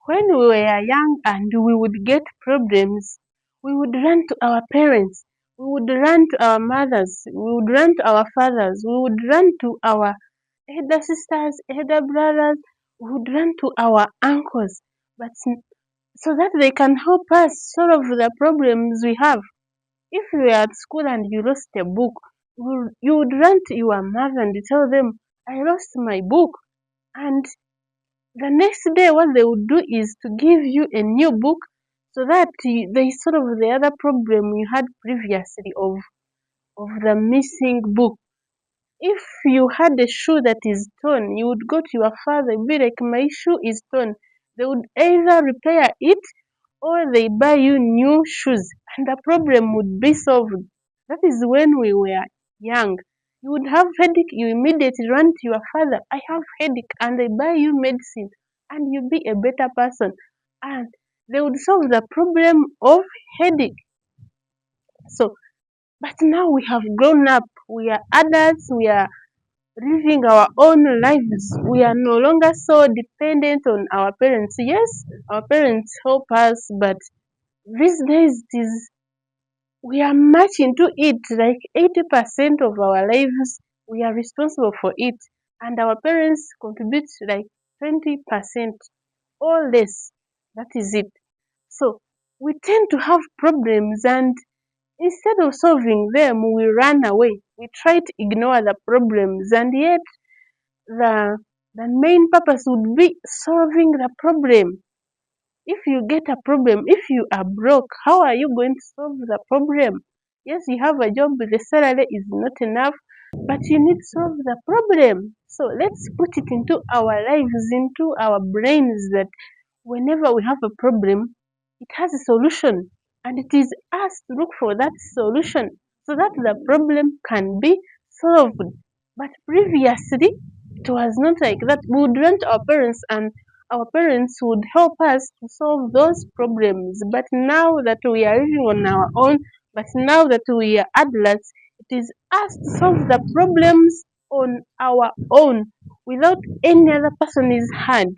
When we were young and we would get problems, we would run to our parents, we would run to our mothers, we would run to our fathers, we would run to our elder sisters, elder brothers, we would run to our uncles, but so that they can help us solve the problems we have. If you were at school and you lost a book, you would run to your mother and tell them, I lost my book. And the next day, what they would do is to give you a new book so that they solve the other problem you had previously of the missing book. If you had a shoe that is torn, you would go to your father and be like, my shoe is torn. They would either repair it or they buy you new shoes and the problem would be solved. That is when we were young. You would have headache, you immediately run to your father, I have headache, and they buy you medicine and you be a better person. And they would solve the problem of headache. So, but now we have grown up, we are adults, we are living our own lives. We are no longer so dependent on our parents. Yes, our parents help us, but these days it is we are much into it. Like 80% of our lives, we are responsible for it, and our parents contribute like 20% or less. That is it. So we tend to have problems, and instead of solving them, we run away. We try to ignore the problems, and yet the the main purpose would be solving the problem. If you get a problem, if you are broke, how are you going to solve the problem? Yes, you have a job, but the salary is not enough, but you need to solve the problem. So let's put it into our lives, into our brains, that whenever we have a problem, it has a solution, and it is us to look for that solution so that the problem can be solved. But previously, it was not like that. We would run to our parents, and our parents would help us to solve those problems. But now that we are living on our own, but now that we are adults, it is us to solve the problems on our own without any other person's hand.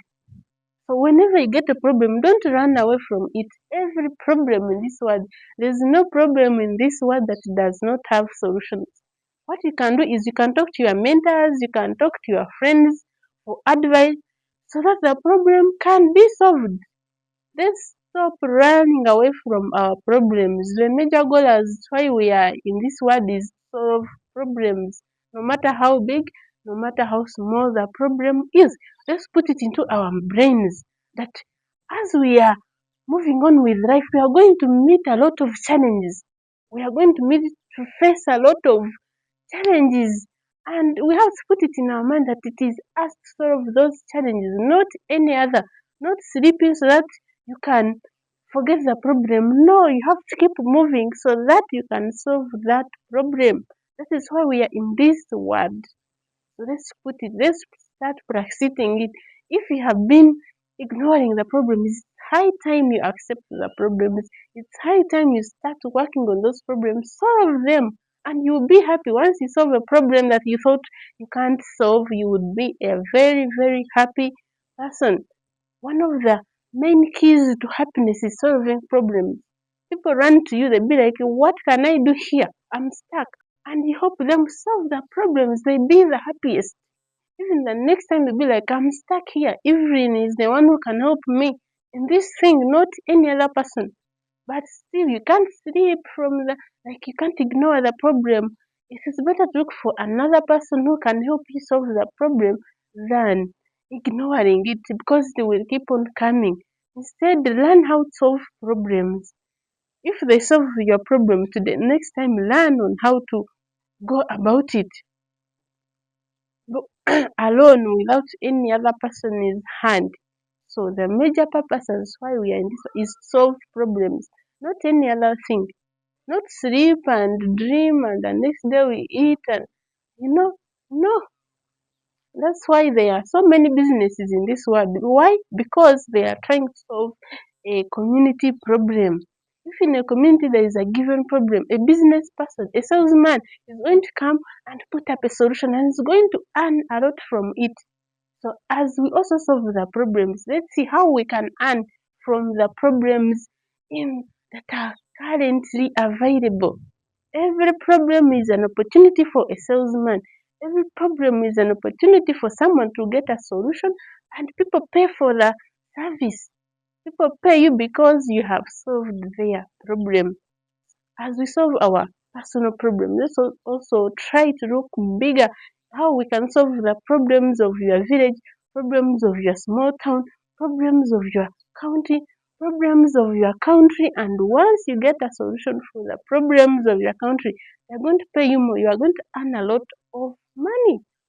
So whenever you get a problem, don't run away from it. Every problem in this world, there's no problem in this world that does not have solutions. What you can do is you can talk to your mentors, you can talk to your friends for advice so that the problem can be solved. Let's stop running away from our problems. The major goal as why we are in this world is to solve problems, no matter how big, no matter how small the problem is. Let's put it into our brains that as we are moving on with life, we are going to meet a lot of challenges. We are going to face a lot of challenges, and we have to put it in our mind that it is us to solve those challenges, not any other. Not sleeping so that you can forget the problem. No, you have to keep moving so that you can solve that problem. That is why we are in this world. So let's start practicing it. If you have been ignoring the problem, it's high time you accept the problems. It's high time you start working on those problems, solve them, and you'll be happy. Once you solve a problem that you thought you can't solve, you would be a very, very happy person. One of the main keys to happiness is solving problems. People run to you, they be like, what can I do here? I'm stuck. And you help them solve the problems, they be the happiest. Even the next time they'll be like, I'm stuck here. Evelyn is the one who can help me in this thing, not any other person. But still, you can't sleep from the, like, you can't ignore the problem. It is better to look for another person who can help you solve the problem than ignoring it because they will keep on coming. Instead, learn how to solve problems. If they solve your problem today, next time learn on how to go about it. Go alone without any other person's hand. So the major purpose as why we are in this is to solve problems, not any other thing. Not sleep and dream and the next day we eat and no. That's why there are so many businesses in this world. Why? Because they are trying to solve a community problem. If in a community there is a given problem, a business person, a salesman is going to come and put up a solution and is going to earn a lot from it. So as we also solve the problems, let's see how we can earn from the problems that are currently available. Every problem is an opportunity for a salesman. Every problem is an opportunity for someone to get a solution, and people pay for the service. People pay you because you have solved their problem. As we solve our personal problems, let's also try to look bigger, how we can solve the problems of your village, problems of your small town, problems of your county, problems of your country. And once you get a solution for the problems of your country, they're going to pay you more. You are going to earn a lot of money.